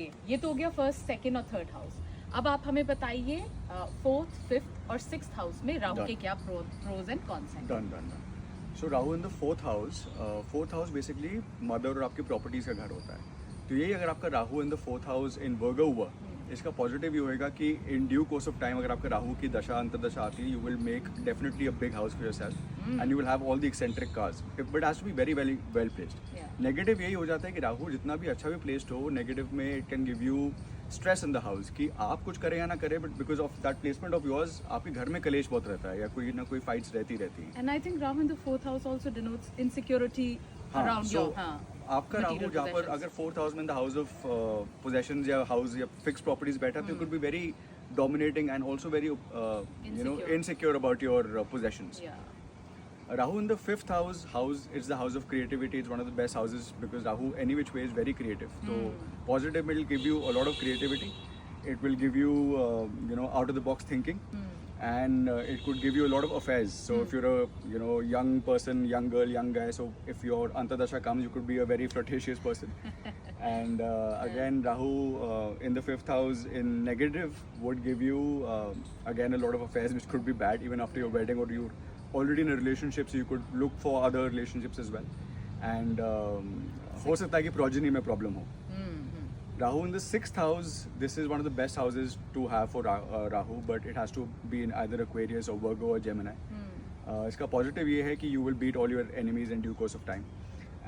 चलिए ये तो हो गया फर्स्ट, सेकंड और थर्ड हाउस। अब आप हमें बताइए फोर्थ, फिफ्थ और सिक्स्थ हाउस में राहु Done. के क्या प्रोज एंड कॉन्स हैं। Done done done. So Rahu in the fourth house basically mother और आपकी प्रॉपर्टीज का घर होता है। तो यही अगर आपका Rahu in the fourth house in Virgo हुआ, इसका पॉजिटिव ये होएगा कि in due course of time अगर आपका राहु की दशा अंतरदशा आती है, you will make definitely a big house for yourself and you will have all the eccentric cars, but has to be very very well placed. Yeah. Negative यही हो जाता है कि राहु जितना भी अच्छा भी प्लेस्ड हो, नेगेटिव में it can give you stress in the house कि आप कुछ करें या ना करें, but because of that placement of yours आपके घर में कलेश बहुत रहता है या कोई ना कोई फाइट्स रहती हैं। And I think Rahu in the fourth house also denotes insecurity around so your आपका राहु जहाँ पर अगर फोर्थ हाउस में in the house of possessions या हाउस या फिक्स प्रॉपर्टीज बैठा, तो could be very dominating and also very Insecure. Insecure about your possessions. या Rahu in the fifth house, it's the house of creativity. It's one of the best houses because Rahu any which way is very creative. So positive will give you a lot of creativity. It will give you out of the box thinking, and it could give you a lot of affairs. So if you're a young person, young girl, young guy, so if your antardasha comes, you could be a very flirtatious person. And again, Rahu in the fifth house in negative would give you again a lot of affairs which could be bad even after your wedding, or you're already in a relationship, so you could look for other relationships as well. And हो सकता है कि progeny में problem हो. Rahu in the sixth house, this is one of the best houses to have for Rahu, but it has to be in either Aquarius or Virgo or Gemini. इसका positive ये है कि you will beat all your enemies in due course of time,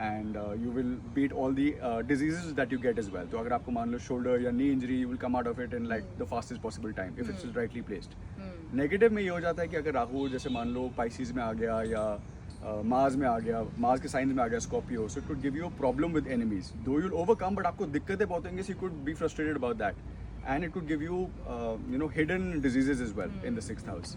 and you will beat all the diseases that you get as well. तो अगर आपको मान लो shoulder या knee injury, you will come out of it in like the fastest possible time if it's rightly placed. Negative में ये हो जाता है कि अगर राहु जैसे मान लो पाइसिस में आ गया या मार्स में आ गया, मार्स के साइंस में आ गया Scorpio, so it could give you a problem with enemies, though you will overcome, but आपको दिक्कतें बहुत होंगी, so you could be frustrated about that, and it could give you hidden diseases as well in the sixth house.